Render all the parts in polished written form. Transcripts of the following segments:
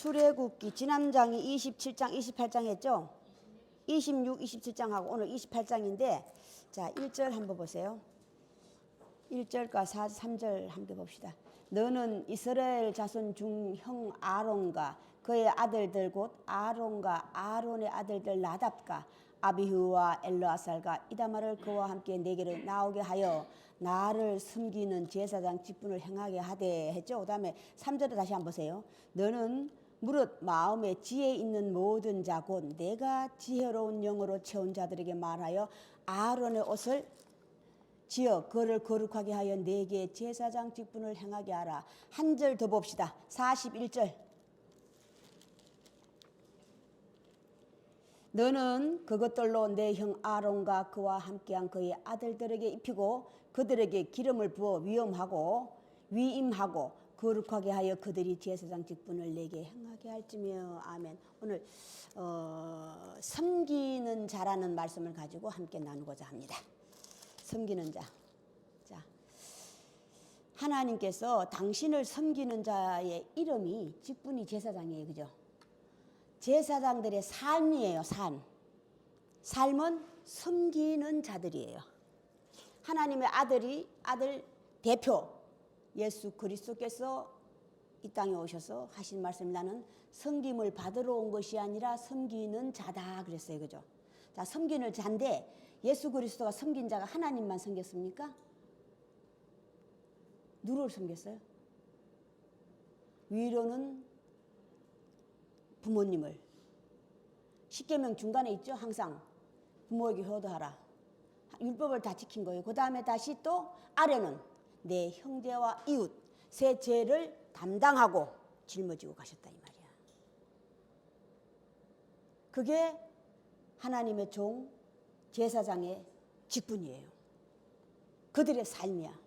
출애굽기 지난장이 27장, 28장 했죠? 26, 27장하고 오늘 28장인데 자 1절 한번 보세요. 1절과 3절 함께 봅시다. 너는 이스라엘 자손 중 형 아론과 그의 아들들 곧 아론과 아론의 아들들 나답과 아비후와 엘르아살과 이다말을 그와 함께 내게로 나오게 하여 나를 섬기는 제사장 직분을 행하게 하되 했죠. 그 다음에 3절에 다시 한번 보세요. 너는 무릇 마음에 지혜 있는 모든 자 곧 내가 지혜로운 영으로 채운 자들에게 말하여 아론의 옷을 지어 그를 거룩하게 하여 내게 제사장 직분을 행하게 하라. 한 절 더 봅시다. 41절. 너는 그것들로 내 형 아론과 그와 함께한 그의 아들들에게 입히고 그들에게 기름을 부어 위임하고 거룩하게 하여 그들이 제사장 직분을 내게 행하게 할지며. 아멘. 오늘 섬기는 자라는 말씀을 가지고 함께 나누고자 합니다. 섬기는 자. 자, 하나님께서 당신을 섬기는 자의 이름이 직분이 제사장이에요. 그죠? 제사장들의 삶이에요. 삶은 섬기는 자들이에요. 하나님의 아들 대표 예수 그리스도께서 이 땅에 오셔서 하신 말씀, 나는 섬김을 받으러 온 것이 아니라 섬기는 자다 그랬어요. 그죠? 자, 섬기는 자인데 예수 그리스도가 섬긴 자가 하나님만 섬겼습니까? 누구를 섬겼어요? 위로는 부모님을. 십계명 중간에 있죠. 항상 부모에게 효도하라. 율법을 다 지킨 거예요. 그 다음에 다시 또 아래는 내 형제와 이웃 세 죄를 담당하고 짊어지고 가셨다 이 말이야. 그게 하나님의 종 제사장의 직분이에요. 그들의 삶이야.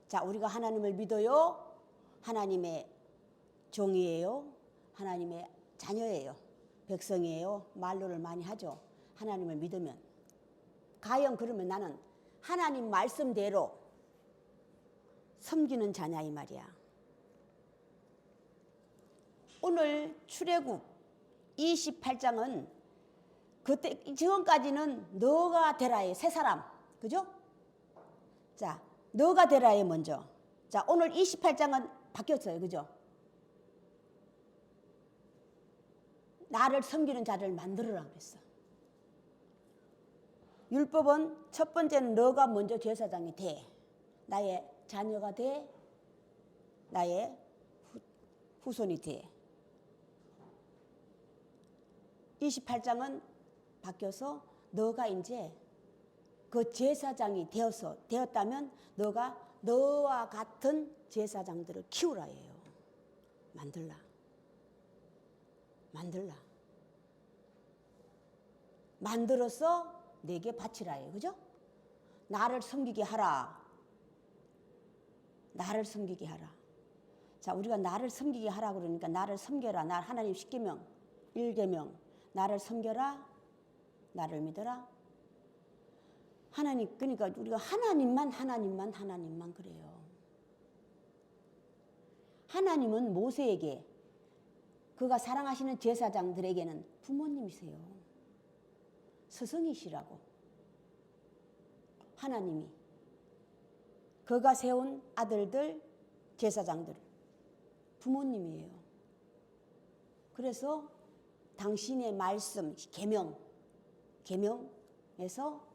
자, 우리가 하나님을 믿어요. 하나님의 종이에요. 하나님의 자녀예요. 백성이에요. 말로를 많이 하죠. 하나님을 믿으면. 가령 그러면 나는 하나님 말씀대로 섬기는 자냐 이 말이야. 오늘 출애굽 28장은 그때 지금까지는 너가 되라의 새 사람. 그죠? 자, 너가 되라의 먼저. 자, 오늘 28장은 바뀌었어요. 그죠? 나를 섬기는 자를 만들어라 그랬어. 율법은 첫 번째는 너가 먼저 제사장이 돼. 나의 자녀가 돼. 나의 후손이 돼. 28장은 바뀌어서 너가 이제 그 제사장이 되었다면 너가 너와 같은 제사장들을 키우라 해요. 만들어서 내게 바치라 해요. 그죠? 나를 섬기게 하라. 자, 우리가 나를 섬기게 하라 그러니까 나를 섬겨라. 나 하나님 10계명 1계명 나를 섬겨라. 나를 믿어라. 하나님, 그러니까 우리가 하나님만 그래요. 하나님은 모세에게 그가 사랑하시는 제사장들에게는 부모님이세요. 스승이시라고. 하나님이 그가 세운 아들들 제사장들 부모님이에요. 그래서 당신의 말씀 계명에서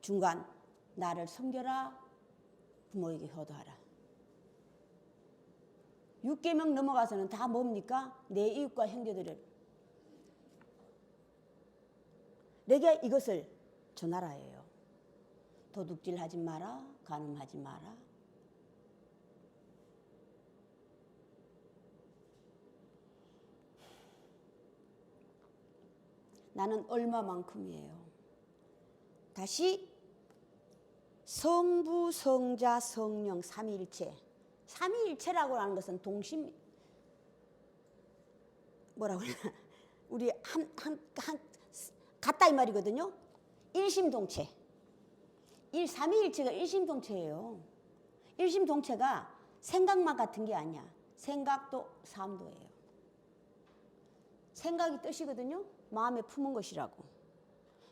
중간 나를 섬겨라. 부모에게 효도하라. 6계명 넘어가서는 다 뭡니까? 내 이웃과 형제들을 내게 이것을 전하라예요. 도둑질하지 마라. 간음하지 마라. 나는 얼마만큼이에요. 다시 성부, 성자, 성령 삼위일체. 삼위일체라고 하는 것은 동심 뭐라고 그러나 우리 같다 이 말이거든요. 일심동체. 삼위일체가 일심동체예요. 일심동체가 생각만 같은 게 아니야. 생각도 삶도예요. 생각이 뜻이거든요. 마음에 품은 것이라고.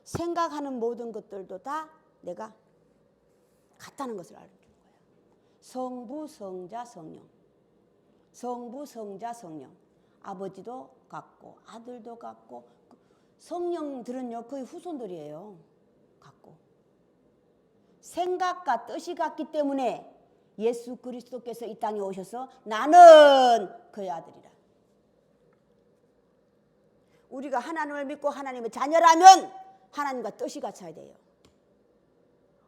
생각하는 모든 것들도 다 내가 같다는 것을 알려주는 거야. 성부, 성자, 성령. 성부, 성자, 성령. 아버지도 같고 아들도 같고 성령들은요 거의 후손들이에요. 같고. 생각과 뜻이 같기 때문에 예수 그리스도께서 이 땅에 오셔서 나는 그의 아들이라. 우리가 하나님을 믿고 하나님의 자녀라면 하나님과 뜻이 같아야 돼요.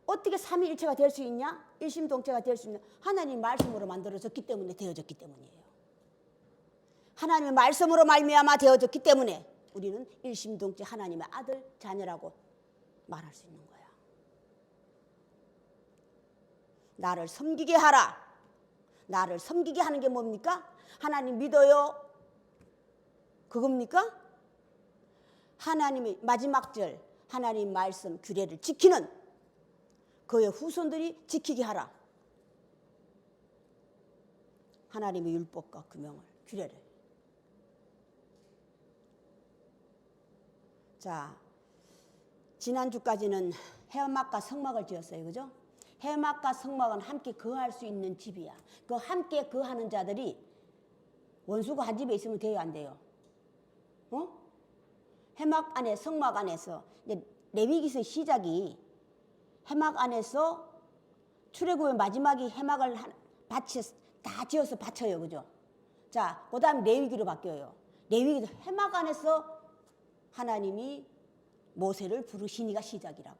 어떻게 삼위일체가 될 수 있냐? 일심동체가 될 수 있냐? 하나님 말씀으로 만들어졌기 때문에 되어졌기 때문이에요. 하나님의 말씀으로 말미암아 되어졌기 때문에 우리는 일심동체 하나님의 아들 자녀라고 말할 수 있는 거야. 나를 섬기게 하라. 나를 섬기게 하는 게 뭡니까? 하나님 믿어요. 그겁니까? 하나님의 마지막 절 하나님 말씀 규례를 지키는 그의 후손들이 지키게 하라. 하나님의 율법과 규명을 규례를. 자, 지난주까지는 해막과 성막을 지었어요. 그죠? 해막과 성막은 함께 거할 수 있는 집이야. 그 함께 거하는 자들이 원수가 한 집에 있으면 돼요, 안 돼요? 해막 안에 성막 안에서 이제 레위기서 시작이 해막 안에서 출애굽의 마지막이 해막을 다 지어서 바쳐요, 그죠? 자, 그다음 레위기로 바뀌어요. 레위기도 해막 안에서 하나님이 모세를 부르시니가 시작이라고.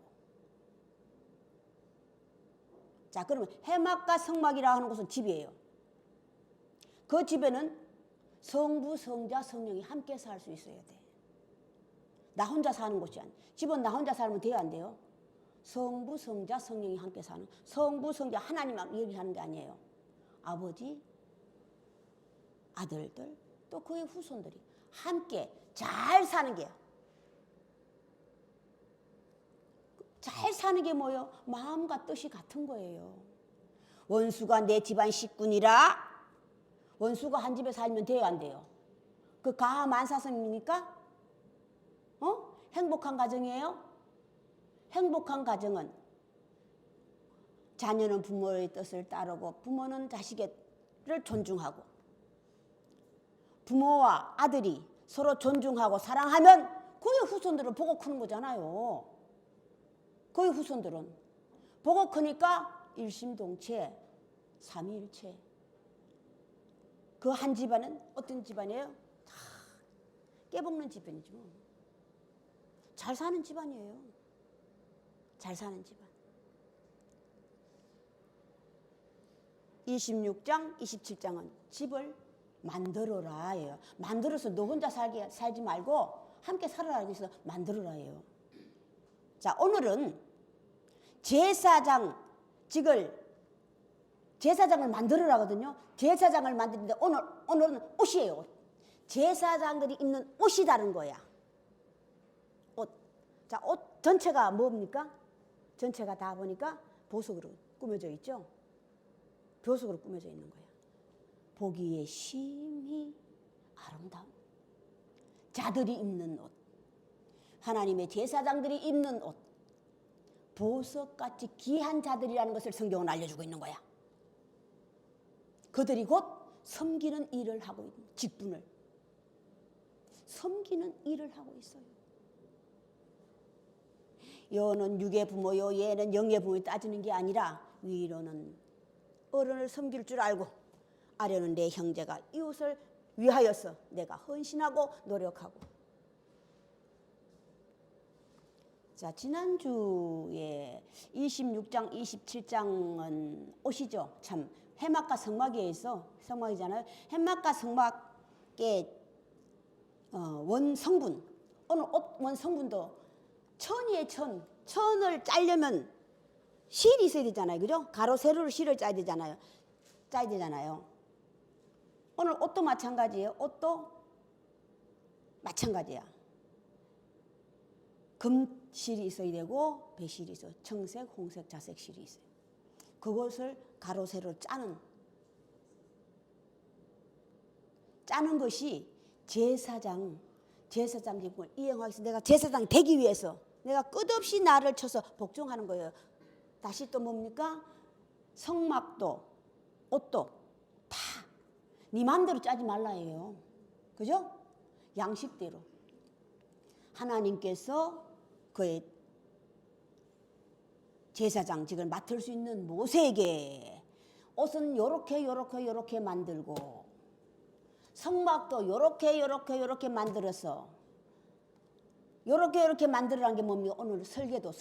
자, 그러면 해막과 성막이라 하는 것은 집이에요. 그 집에는 성부, 성자, 성령이 함께 살 수 있어야 돼. 나 혼자 사는 곳이 아니야. 집은 나 혼자 살면 돼요, 안 돼요? 성부, 성자, 성령이 함께 사는. 성부, 성자 하나님만 얘기하는 게 아니에요. 아버지, 아들들, 또 그의 후손들이 함께 잘 사는 게요. 잘 사는 게 뭐예요? 마음과 뜻이 같은 거예요. 원수가 내 집안 식군이라. 원수가 한 집에 살면 돼요, 안 돼요? 그 가하 만사성입니까? 행복한 가정이에요? 행복한 가정은 자녀는 부모의 뜻을 따르고 부모는 자식을 존중하고 부모와 아들이 서로 존중하고 사랑하면 그의 후손들은 보고 크는 거잖아요. 그의 후손들은 보고 크니까 일심동체, 삼위일체. 그 한 집안은 어떤 집안이에요? 다 깨먹는 집안이죠. 잘 사는 집안이에요. 잘 사는 집안. 26장, 27장은 집을 만들어라예요. 만들어서 너 혼자 살지 말고 함께 살아라 해서 만들어라예요. 자, 오늘은 제사장을 만들어라거든요. 제사장을 만드는데 오늘은 옷이에요. 옷. 제사장들이 입는 옷이 다른 거야. 옷. 자, 옷 전체가 뭡니까? 전체가 다 보니까 보석으로 꾸며져 있죠. 보석으로 꾸며져 있는 거야. 보기에 심히 아름다운 자들이 입는 옷. 하나님의 제사장들이 입는 옷. 보석같이 귀한 자들이라는 것을 성경은 알려주고 있는 거야. 그들이 곧 섬기는 일을 하고 있는 직분을 섬기는 일을 하고 있어요. 여는 육의 부모요 얘는 영의 부모에 따지는 게 아니라 위로는 어른을 섬길 줄 알고 아래는 내 형제가 이웃을 위하여서 내가 헌신하고 노력하고. 자, 지난주에 26장, 27장은 옷이죠. 참 해막과 성막에 있어. 성막이잖아요. 해막과 성막의 원성분. 오늘 옷 원성분도 천이에요. 천을 짜려면 실이 있어야 되잖아요. 그죠? 가로 세로로 실을 짜야 되잖아요. 오늘 옷도 마찬가지예요. 옷도 마찬가지야. 금실이 있어야 되고 배실이 있어요. 청색, 홍색, 자색 실이 있어요. 그것을 가로 세로 짜는 것이 제사장 제사장직을 이행하기 위해서 내가 제사장이 되기 위해서 내가 끝없이 나를 쳐서 복종하는 거예요. 다시 또 뭡니까? 성막도 옷도 다 네 마음대로 짜지 말라예요. 그죠? 양식대로. 하나님께서 그의 제사장직을 맡을 수 있는 모세에게 옷은 요렇게 만들고 성막도 요렇게 만들어서 요렇게 만들어라는 게 뭡니까? 오늘 설계를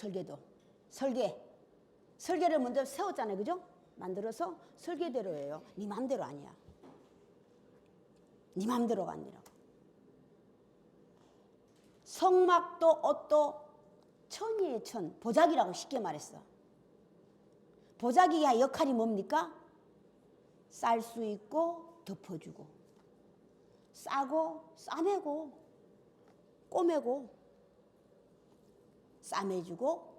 먼저 세웠잖아요. 그죠? 만들어서 설계대로예요. 네 맘대로 아니야. 네 맘대로가 아니라고. 성막도 옷도 천이에요. 천. 보자기라고 쉽게 말했어. 보자기의 역할이 뭡니까? 쌀 수 있고 덮어주고 싸고 싸매고 꼬매고 싸매주고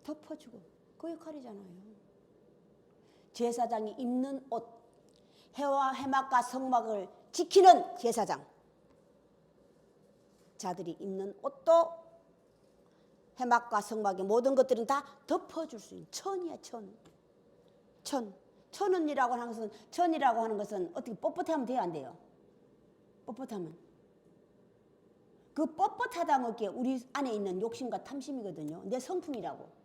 덮어주고 그 역할이잖아요. 제사장이 입는 옷, 해와 해막과 성막을 지키는 제사장 자들이 입는 옷도 해막과 성막의 모든 것들은 다 덮어줄 수 있는 천이야. 천은이라고 하는 것은 어떻게 뻣뻣하면 돼요, 안 돼요? 뻣뻣하면 그 뻣뻣하다는 게 우리 안에 있는 욕심과 탐심이거든요. 내 성품이라고.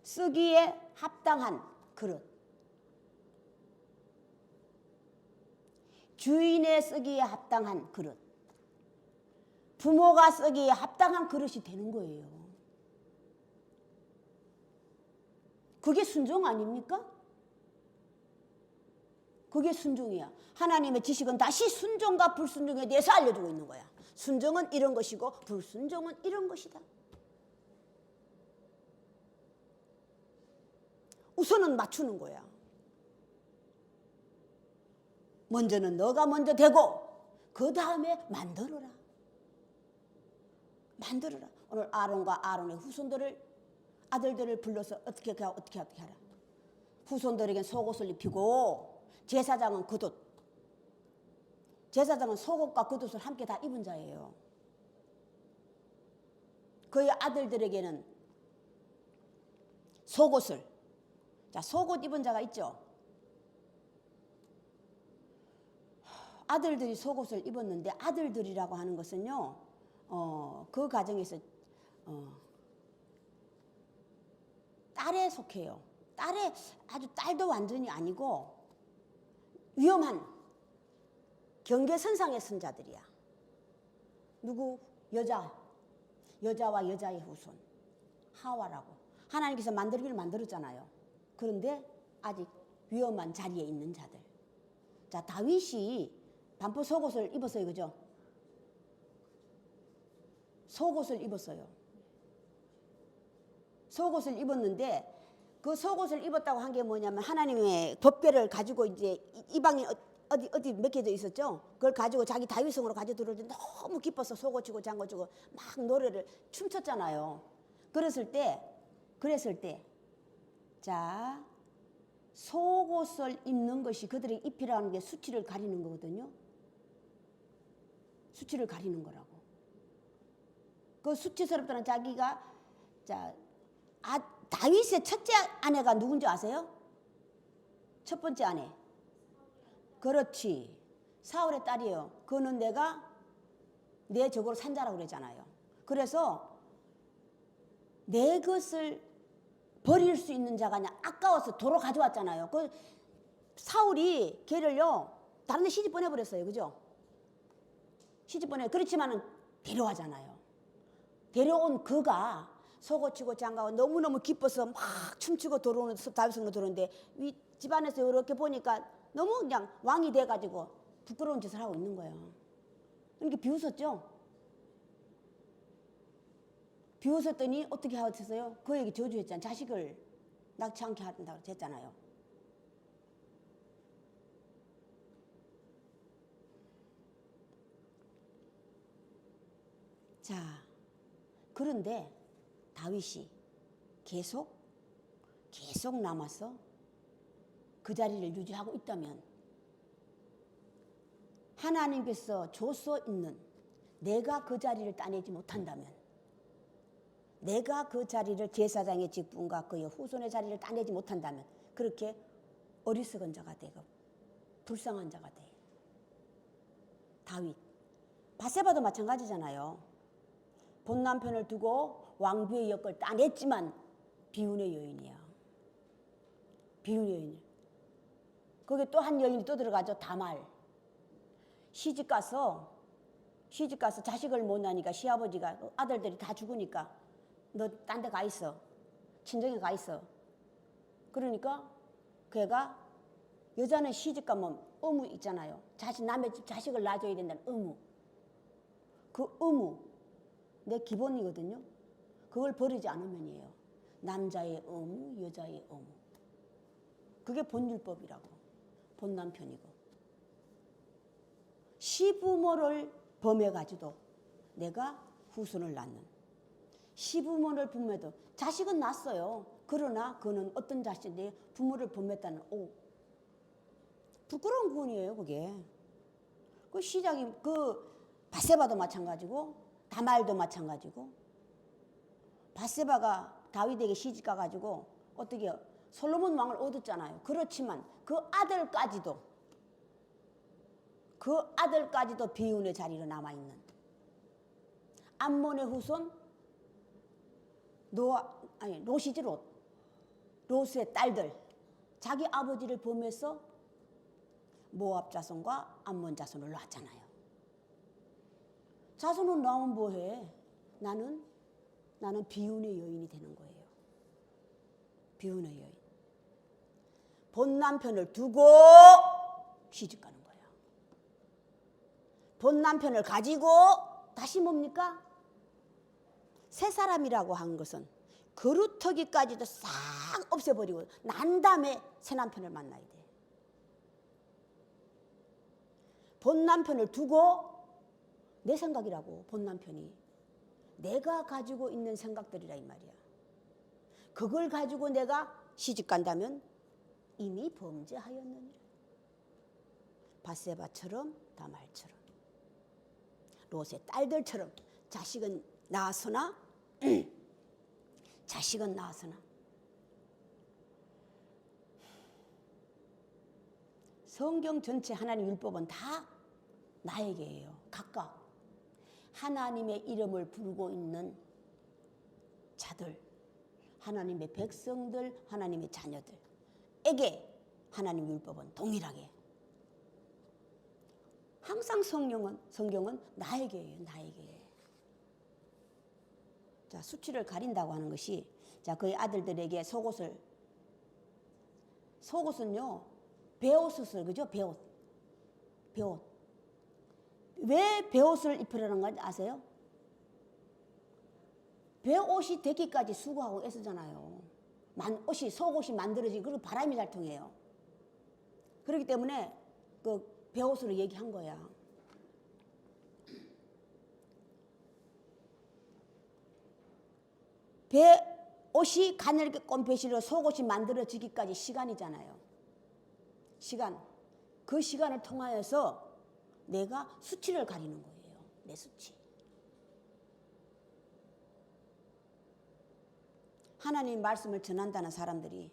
쓰기에 합당한 그릇, 주인의 쓰기에 합당한 그릇, 부모가 쓰기에 합당한 그릇이 되는 거예요. 그게 순종 아닙니까? 그게 순종이야. 하나님의 지식은 다시 순종과 불순종에 대해서 알려주고 있는 거야. 순종은 이런 것이고 불순종은 이런 것이다. 우선은 맞추는 거야. 먼저는 너가 먼저 되고 그 다음에 만들어라. 오늘 아론과 아론의 후손들을 아들들을 불러서 어떻게 하라. 후손들에게 속옷을 입히고 제사장은 겉옷. 제사장은 속옷과 겉옷을 함께 다 입은 자예요. 그의 아들들에게는 속옷을. 자, 속옷 입은 자가 있죠. 아들들이 속옷을 입었는데 아들들이라고 하는 것은요. 그 가정에서 딸에 속해요. 딸도 완전히 아니고 위험한 경계선상에 선 자들이야. 누구? 여자와 여자의 후손 하와라고. 하나님께서 만들기를 만들었잖아요. 그런데 아직 위험한 자리에 있는 자들. 자, 다윗이 반포 속옷을 입었어요. 그죠? 속옷을 입었어요. 속옷을 입었는데 그 속옷을 입었다고 한 게 뭐냐면 하나님의 법궤를 가지고 이제 이방에 어디 맡겨져 있었죠. 그걸 가지고 자기 다윗성으로 가지고 들어올 때 너무 기뻐서 속옷치고 장구치고 막 노래를 춤췄잖아요. 그랬을 때 자, 속옷을 입는 것이 그들의 입히라는 게 수치를 가리는 거거든요. 수치를 가리는 거라고. 그 수치스럽다는 자기가 자, 다윗의 첫째 아내가 누군지 아세요? 첫 번째 아내. 그렇지. 사울의 딸이에요. 그는 내가 내 적으로 산자라고 그랬잖아요. 그래서 내 것을 버릴 수 있는 자가 아니라 아까워서 도로 가져왔잖아요. 그 사울이 걔를요 다른 데 시집 보내버렸어요. 그죠? 시집 그렇지만은 데려가잖아요. 데려온 그가 속옷치고 장가고 너무너무 기뻐서 막 춤추고 들어오는 다윗성으로 들어오는데 이 집안에서 이렇게 보니까 너무 그냥 왕이 돼가지고 부끄러운 짓을 하고 있는 거예요. 그러니까 비웃었죠. 비웃었더니 어떻게 하셨어요? 그에게 저주했잖아요. 자식을 낳지 않게 한다고 했잖아요. 자, 그런데 다윗이 계속 남아서 그 자리를 유지하고 있다면 하나님께서 줘서 있는 내가 그 자리를 따내지 못한다면, 내가 그 자리를 제사장의 직분과 그의 후손의 자리를 따내지 못한다면 그렇게 어리석은 자가 되고 불쌍한 자가 돼. 다윗, 바세바도 마찬가지잖아요. 본 남편을 두고 왕비의 역을 따냈지만 비운의 여인이야. 비운의 여인. 거기에 또 한 여인이 또 들어가죠. 다말. 시집가서 자식을 못 낳으니까 시아버지가 아들들이 다 죽으니까 너 딴 데 가 있어. 친정에 가 있어. 그러니까 걔가, 여자는 시집가면 의무 있잖아요. 남의 집 자식을 낳아줘야 된다는 의무. 그 의무, 내 기본이거든요. 그걸 버리지 않으면이에요. 남자의 의무, 여자의 의무. 그게 본율법이라고. 본 남편이고. 시부모를 범해가지고 내가 후손을 낳는. 시부모를 범해도 자식은 낳았어요. 그러나 그는 어떤 자식인데 부모를 범했다는, 부끄러운 구원이에요, 그게. 그 시작이, 바세바도 마찬가지고 다말도 마찬가지고. 바세바가 다윗에게 시집 가가지고 어떻게 솔로몬 왕을 얻었잖아요. 그렇지만 그 아들까지도 비운의 자리로 남아있는 암몬의 후손 롯이지. 롯의 딸들, 자기 아버지를 범해서 모압 자손과 암몬 자손을 낳았잖아요. 자손은 낳으면 뭐해? 나는 비운의 여인이 되는 거예요. 비운의 여인. 본 남편을 두고 시집 가는 거예요. 본 남편을 가지고 다시 뭡니까? 새 사람이라고 한 것은 그루터기까지도 싹 없애버리고 난 다음에 새 남편을 만나야 돼. 본 남편을 두고, 내 생각이라고. 본 남편이 내가 가지고 있는 생각들이라 이 말이야. 그걸 가지고 내가 시집 간다면 이미 범죄하였느니라. 바세바처럼 다말처럼 롯의 딸들처럼 자식은 낳았으나 성경 전체 하나님 율법은 다 나에게예요. 각각 하나님의 이름을 부르고 있는 자들, 하나님의 백성들, 하나님의 자녀들에게 하나님 율법은 동일하게. 항상 성경은 나에게예요. 나에게. 자, 수치를 가린다고 하는 것이, 자, 그의 아들들에게 속옷은요 베옷을, 그죠? 베옷. 왜 베옷을 입으라는 건지 아세요? 베옷이 되기까지 수고하고 애쓰잖아요. 속옷이 만들어지고, 그리고 바람이 잘 통해요. 그렇기 때문에 그 베옷으로 얘기한 거야. 옷이 가늘게 꼰 배실로 속옷이 만들어지기까지 시간이잖아요. 그 시간을 통하여서 내가 수치를 가리는 거예요. 내 수치. 하나님 말씀을 전한다는 사람들이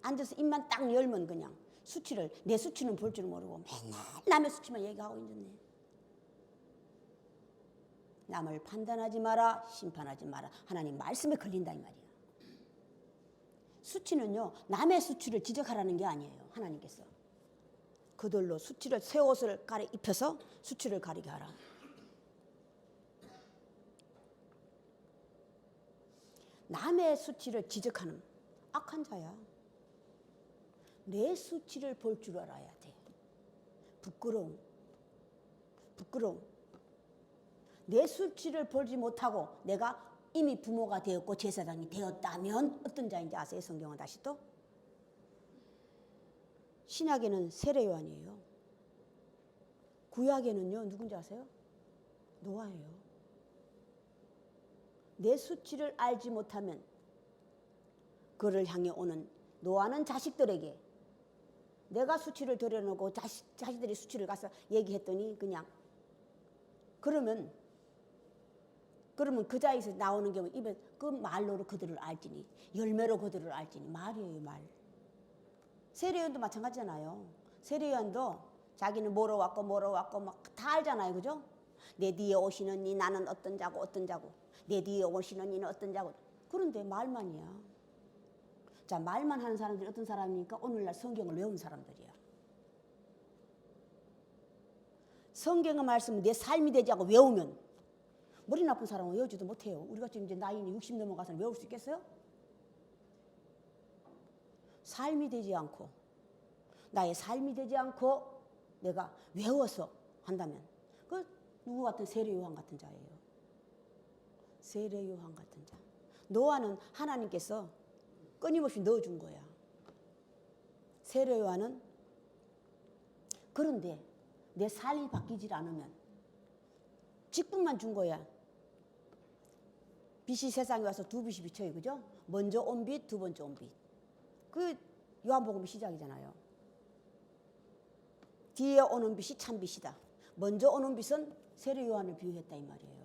앉아서 입만 딱 열면 그냥 내 수치는 볼 줄 모르고 맨날 남의 수치만 얘기하고 있는데, 남을 판단하지 마라, 심판하지 마라. 하나님 말씀에 걸린다 이 말이야. 수치는요 남의 수치를 지적하라는 게 아니에요. 하나님께서 그들로 새 옷을 입혀서 수치를 가리게 하라. 남의 수치를 지적하는 악한 자야. 내 수치를 볼 줄 알아야 돼. 부끄러움. 내 수치를 보지 못하고 내가 이미 부모가 되었고 제사장이 되었다면 어떤 자인지 아세요? 성경은 다시 또 신약에는 세례요한이에요. 구약에는요 누군지 아세요? 노아예요. 내 수치를 알지 못하면 그를 향해 오는 노아는 자식들에게 내가 수치를 들여놓고 자식들이 수치를 가서 얘기했더니 그냥 그러면 그 자리에서 나오는 경우 입에 그 말로로 그들을 알지니 열매로 그들을 알지니 말이에요 말. 세례요한도 마찬가지잖아요. 세례요한도 자기는 뭐로 왔고 막 다 알잖아요. 그죠? 내 뒤에 오시는 이 나는 어떤 자고 내 뒤에 오시는 이는 어떤 자고. 그런데 말만이야. 자, 말만 하는 사람들이 어떤 사람입니까? 오늘날 성경을 외운 사람들이야. 성경의 말씀을 내 삶이 되지 않고 외우면 머리 나쁜 사람은 외우지도 못해요. 우리가 지금 이제 나이는 60 넘어가서 외울 수 있겠어요? 삶이 되지 않고 나의 삶이 되지 않고 내가 외워서 한다면 그 누구 같은 세례요한 같은 자예요. 세례요한 같은 자. 노아는 하나님께서 끊임없이 넣어준 거야. 세례요한은 그런데 내 삶이 바뀌질 않으면 직분만 준 거야. 빛이 세상에 와서 두 빛이 비쳐요. 그죠? 먼저 온 빛, 두 번째 온 빛. 그 요한복음이 시작이잖아요. 뒤에 오는 빛이 참 빛이다. 먼저 오는 빛은 세례 요한을 비유했다 이 말이에요.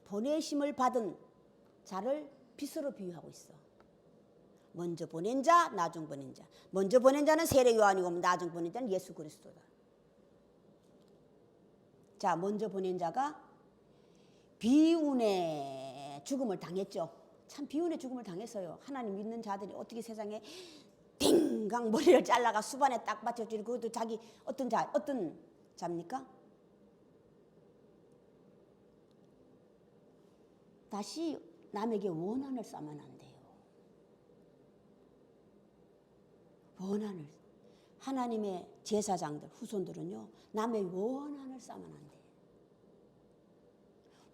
보내심을 받은 자를 빛으로 비유하고 있어. 먼저 보낸 자, 나중 보낸 자. 먼저 보낸 자는 세례 요한이고 나중 보낸 자는 예수 그리스도다. 자, 먼저 보낸 자가 비운의 죽음을 당했죠. 참 비운의 죽음을 당했어요. 하나님 믿는 자들이 어떻게 세상에 댕강 머리를 잘라가 수반에 딱 받쳐주고 그것도 자기 어떤 자입니까? 다시 남에게 원한을 쌓으면 안 돼요. 원한을. 하나님의 제사장들, 후손들은요. 남의 원한을 쌓으면 안 돼요.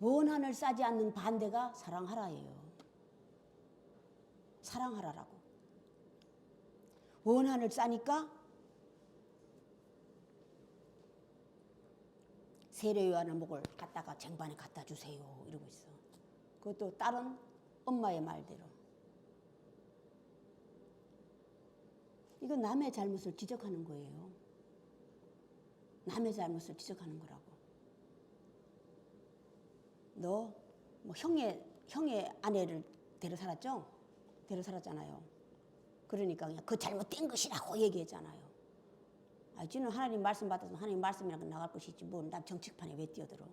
원한을 쌓지 않는 반대가 사랑하라예요. 사랑하라라고. 원한을 쌓니까 세례 요한의 목을 갖다가 쟁반에 갖다 주세요 이러고 있어. 그것도 다른 엄마의 말대로. 이건 남의 잘못을 지적하는 거예요. 남의 잘못을 지적하는 거라고. 너 뭐 형의 아내를 데려 살았죠? 데려 살았잖아요. 그러니까 그냥 그 잘못된 것이라고 얘기했잖아요. 지는 하나님 말씀 받아서 하나님 말씀이랑 나갈 것이지 뭐 남 정치판에 왜 뛰어들어.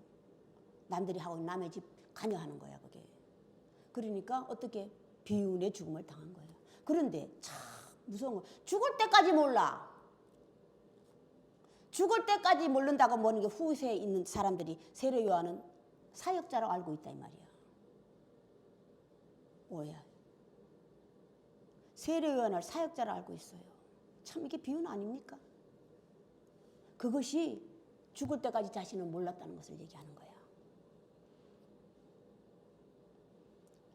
남들이 하고 남의 집 관여하는 거야 그게. 그러니까 어떻게 비운의 죽음을 당한 거예요. 그런데 참 무서운 거 죽을 때까지 몰라. 죽을 때까지 모른다고 모르는 게 후세에 있는 사람들이 세례 요한은 사역자라고 알고 있다 이 말이야. 오해야. 세례 요한을 사역자로 알고 있어요. 참 이게 비운 아닙니까? 그것이 죽을 때까지 자신을 몰랐다는 것을 얘기하는 거야.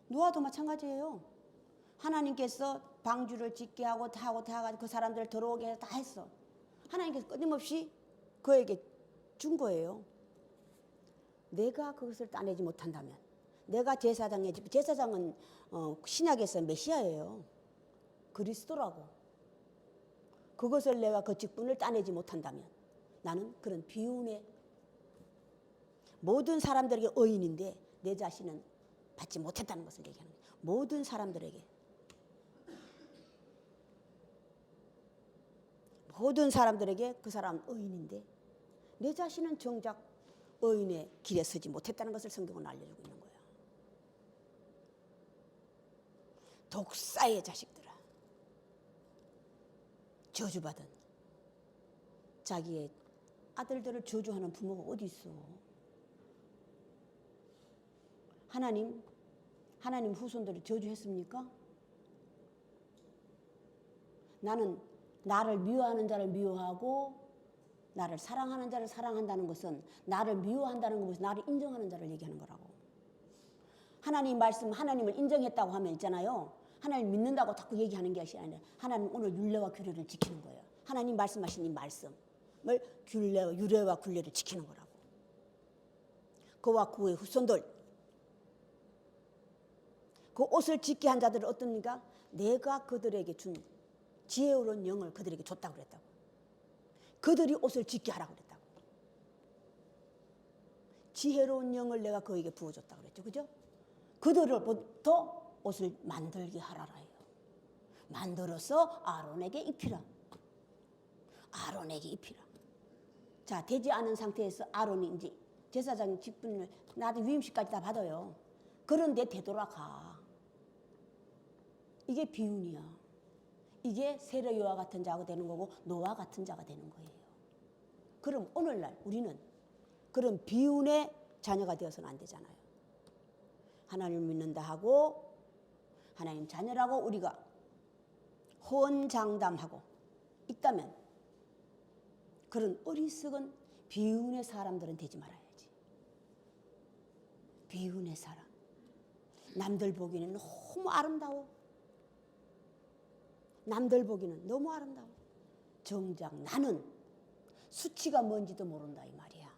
노아도 마찬가지예요. 하나님께서 방주를 짓게 하고 다 하고 그 사람들을 들어오게 해서 다 했어. 하나님께서 끊임없이 그에게 준 거예요. 내가 그것을 따내지 못한다면 내가 제사장은 신약에서 메시아예요. 그리스도라고. 그것을 내가 그 직분을 따내지 못한다면 나는 그런 비운의 모든 사람들에게 의인인데 내 자신은 받지 못했다는 것을 얘기하는 거예요. 모든 사람들에게 그 사람은 의인인데 내 자신은 정작 의인의 길에 서지 못했다는 것을 성경은 알려주고 있는 거야. 독사의 자식들아, 저주받은 자기의 아들들을 저주하는 부모가 어디 있어? 하나님 후손들을 저주했습니까? 나는 나를 미워하는 자를 미워하고 나를 사랑하는 자를 사랑한다는 것은 나를 미워한다는 것은 나를 인정하는 자를 얘기하는 거라고. 하나님 말씀 하나님을 인정했다고 하면 있잖아요. 하나님 믿는다고 자꾸 얘기하는 게 아니라 하나님 오늘 율례와 규례를 지키는 거예요. 하나님 말씀하신 이 말씀을 율례와 규례를 지키는 거라고. 그와 그의 후손들 그 옷을 짓게 한 자들은 어떻습니까? 내가 그들에게 준 지혜로운 영을 그들에게 줬다고 그랬다고. 그들이 옷을 짓게 하라고 그랬다고. 지혜로운 영을 내가 그에게 부어줬다고 그랬죠. 그죠? 그들로부터 옷을 만들게 하라라 해요. 만들어서 아론에게 입히라. 아론에게 입히라. 자, 되지 않은 상태에서 아론이 이제 제사장 직분을 나도 위임식까지 다 받아요. 그런데 되돌아가. 이게 비운이야. 이게 세례요와 같은 자가 되는 거고 노아 같은 자가 되는 거예요. 그럼 오늘날 우리는 그런 비운의 자녀가 되어서는 안 되잖아요. 하나님을 믿는다 하고 하나님 자녀라고 우리가 호언장담하고 있다면 그런 어리석은 비운의 사람들은 되지 말아야지. 비운의 사람. 남들 보기에는 너무 아름다워. 남들 보기는 너무 아름다워. 정작 나는 수치가 뭔지도 모른다 이 말이야.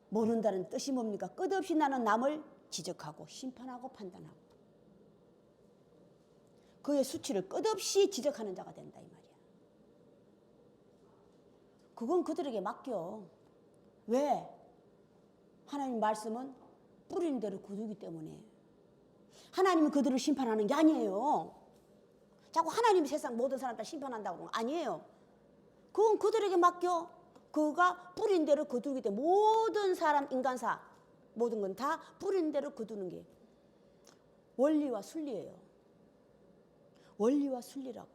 모른다는 뜻이 뭡니까? 끝없이 나는 남을 지적하고 심판하고 판단하고 그의 수치를 끝없이 지적하는 자가 된다 이 말이야. 그건 그들에게 맡겨. 왜? 하나님 말씀은 뿌리는 대로 거두기 때문에. 하나님은 그들을 심판하는 게 아니에요. 자꾸 하나님이 세상 모든 사람들 심판한다고 그러는 거 아니에요. 그건 그들에게 맡겨. 그가 뿌린 대로 거두기 때문에 모든 사람 인간사 모든 건 다 뿌린 대로 거두는 게 원리와 순리예요. 원리와 순리라고.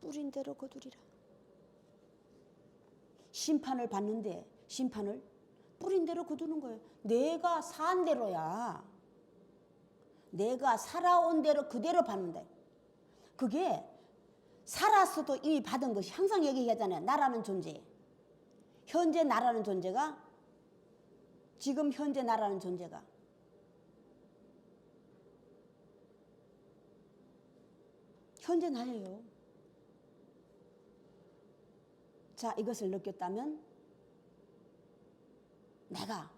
뿌린 대로 거두리라. 심판을 받는데 심판을 뿌린 대로 거두는 거예요. 내가 산 대로야. 내가 살아온 대로 그대로 받는다. 그게 살았어도 이미 받은 것이 항상 얘기하잖아요. 나라는 존재. 현재 나라는 존재가 지금 현재 나라는 존재가 현재 나예요. 자, 이것을 느꼈다면 내가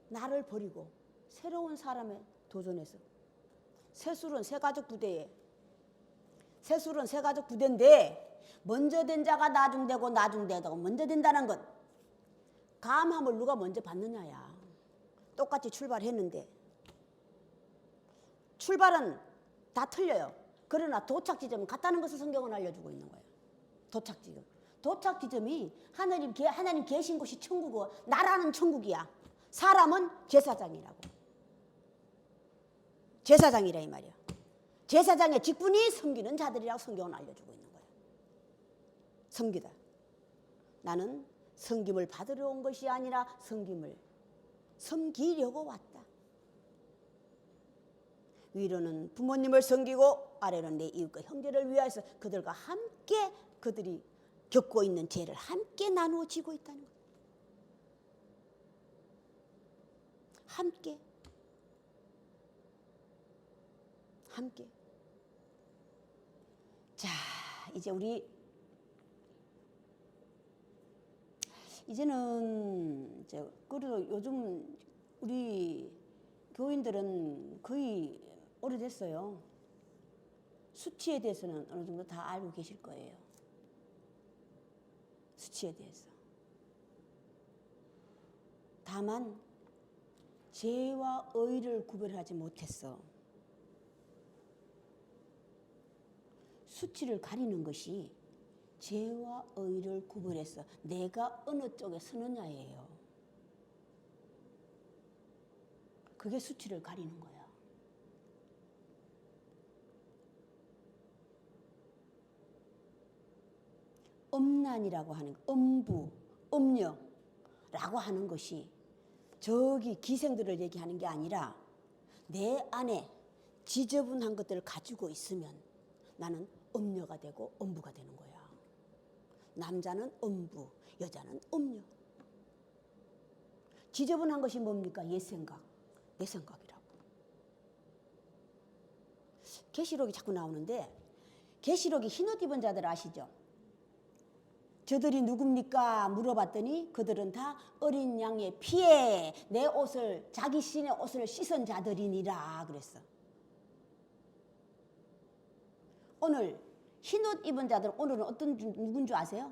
나를 버리고 새로운 사람에 도전해서 새술은 새가족 부대에 새술은 새가족 부대인데 먼저 된 자가 나중되고 나중되고 먼저 된다는 것 감함을 누가 먼저 받느냐야. 똑같이 출발했는데 출발은 다 틀려요. 그러나 도착 지점은 같다는 것을 성경은 알려주고 있는 거예요. 도착 지점. 도착 지점이 하나님 계신 곳이 천국이고 나라는 천국이야. 사람은 제사장이라고. 제사장이라 이 말이야. 제사장의 직분이 섬기는 자들이라고 성경은 알려주고 있는 거예요. 섬기다. 나는 섬김을 받으러 온 것이 아니라 섬기려고 왔다. 위로는 부모님을 섬기고 아래로는 내 이웃과 형제를 위하여서 그들과 함께 그들이 겪고 있는 죄를 함께 나누어 지고 있다는 거예요. 함께. 자, 이제 이제는 그래도 요즘 우리 교인들은 거의 오래됐어요. 수치에 대해서는 어느 정도 다 알고 계실 거예요. 수치에 대해서. 다만 죄와 의를 구별하지 못했어. 수치를 가리는 것이 죄와 의를 구별해서 내가 어느 쪽에 서느냐예요. 그게 수치를 가리는 거야. 음란이라고 하는 음부, 음녀라고 하는 것이 저기 기생들을 얘기하는 게 아니라 내 안에 지저분한 것들을 가지고 있으면 나는 음녀가 되고 음부가 되는 거야. 남자는 음부, 여자는 음녀. 지저분한 것이 뭡니까? 옛 생각, 내 생각이라고. 계시록이 자꾸 나오는데 계시록이 흰옷 입은 자들 아시죠? 저들이 누굽니까? 물어봤더니 그들은 다 어린 양의 피에 내 옷을 자기 신의 옷을 씻은 자들이니라 그랬어. 오늘 흰옷 입은 자들 오늘은 누군 줄 아세요?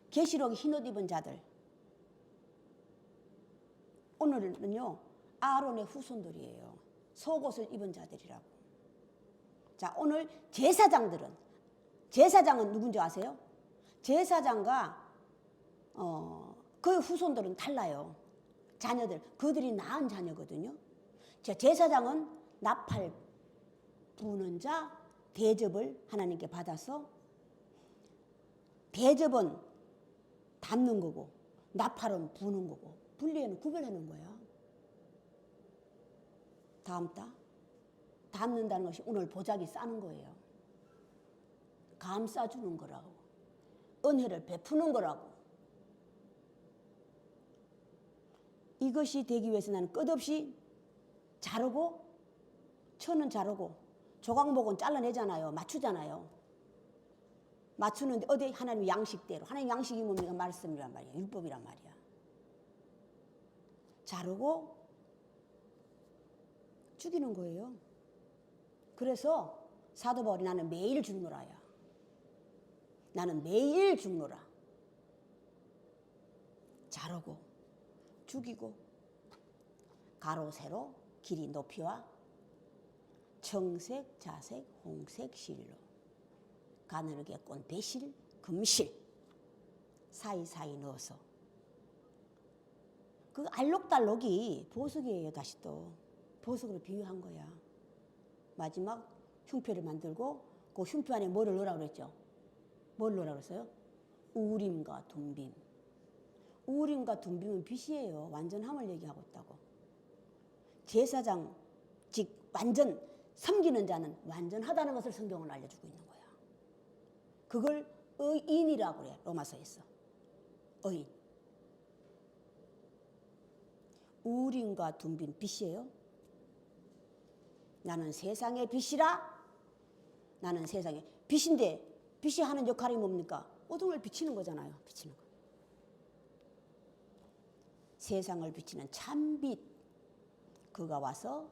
계시록에 흰옷 입은 자들. 오늘은요 아론의 후손들이에요. 속옷을 입은 자들이라고. 자, 오늘 제사장은 누군지 아세요? 제사장과 그 후손들은 달라요. 자녀들, 그들이 낳은 자녀거든요. 자, 제사장은 나팔 부는 자, 대접을 하나님께 받아서, 대접은 담는 거고 나팔은 부는 거고 분리해는 구별하는 거야. 담다, 담는다는 것이 오늘 보자기 싸는 거예요. 감싸주는 거라고, 은혜를 베푸는 거라고. 이것이 되기 위해서 나는 끝없이 자르고, 천은 자르고 조각목은 잘라내잖아요. 맞추잖아요. 맞추는데 어디 하나님 양식대로. 하나님 양식이 뭡니까? 말씀이란 말이야. 율법이란 말이야. 자르고 죽이는 거예요. 그래서 사도 바울이 나는 매일 죽노라야. 나는 매일 죽노라. 자르고 죽이고 가로 세로 길이 높이와 청색 자색 홍색 실로 가늘게 꼰 배실 금실 사이사이 넣어서, 그 알록달록이 보석이에요. 다시 또 보석으로 비유한 거야. 마지막 흉표를 만들고 그 흉표 안에 뭐를 넣으라고 그랬죠? 뭘 넣으라고 그랬어요? 우림과 둠빔. 우림과 둠빔은 빛이에요. 완전함을 얘기하고 있다고. 제사장 즉 완전 섬기는 자는 완전하다는 것을 성경은 알려주고 있는 거야. 그걸 의인이라고 그래. 로마서에서 의인. 우림과 둠빔 빛이에요. 나는 세상의 빛이라. 나는 세상의 빛인데 빛이 하는 역할이 뭡니까? 어둠을 비치는 거잖아요. 비치는 거. 세상을 비치는 참빛, 그가 와서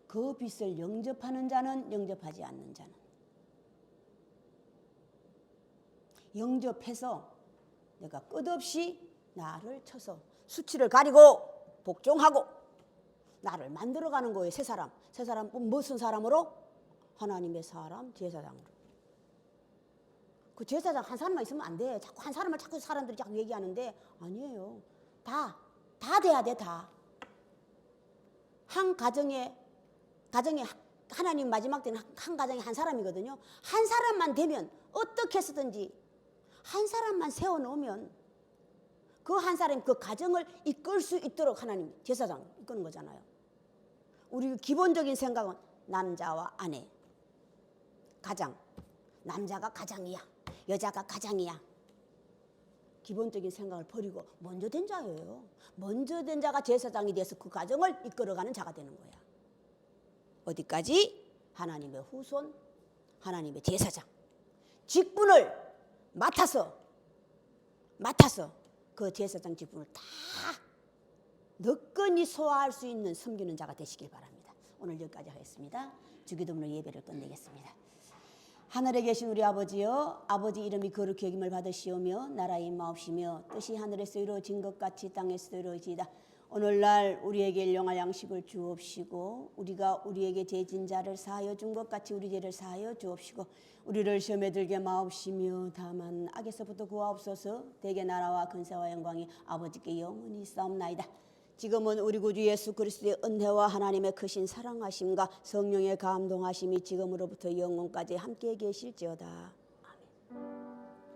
그 빛을 영접하는 자는 영접하지 않는 자는, 영접해서 내가 끝없이 나를 쳐서 수치를 가리고 복종하고 나를 만들어가는 거예요. 새 사람. 새 사람 무슨 사람으로? 하나님의 사람, 제사장으로. 그 제사장 한 사람만 있으면 안 돼. 자꾸 한 사람을 자꾸 사람들이 자꾸 얘기하는데 아니에요. 다 돼야 돼. 다. 한 가정에 하나님 마지막 때는 한 가정에 한 사람이거든요. 한 사람만 되면 어떻게 해서든지 한 사람만 세워놓으면 그 한 사람이 그 가정을 이끌 수 있도록 하나님 제사장 이끄는 거잖아요. 우리 기본적인 생각은 남자와 아내, 가장. 남자가 가장이야. 여자가 가장이야. 기본적인 생각을 버리고 먼저 된 자예요. 먼저 된 자가 제사장이 돼서 그 가정을 이끌어가는 자가 되는 거야. 어디까지? 하나님의 후손, 하나님의 제사장. 직분을 맡아서 그 제사장 직분을 다 너끈히 소화할 수 있는 섬기는 자가 되시길 바랍니다. 오늘 여기까지 하겠습니다. 주기도문으로 예배를 끝내겠습니다. 하늘에 계신 우리 아버지여, 아버지 이름이 거룩히 여김을 받으시오며 나라의 임하옵시며 뜻이 하늘에서 이루어진 것 같이 땅에서도 이루어지이다. 오늘날 우리에게 일용할 양식을 주옵시고 우리가 우리에게 죄진 자를 사하여 준 것 같이 우리 죄를 사하여 주옵시고 우리를 시험에 들게 마옵시며 다만 악에서부터 구하옵소서. 대개 나라와 근세와 영광이 아버지께 영원히 있사옵나이다. 지금은 우리 구주 예수 그리스도의 은혜와 하나님의 크신 사랑하심과 성령의 감동하심이 지금으로부터 영원까지 함께 계실지어다.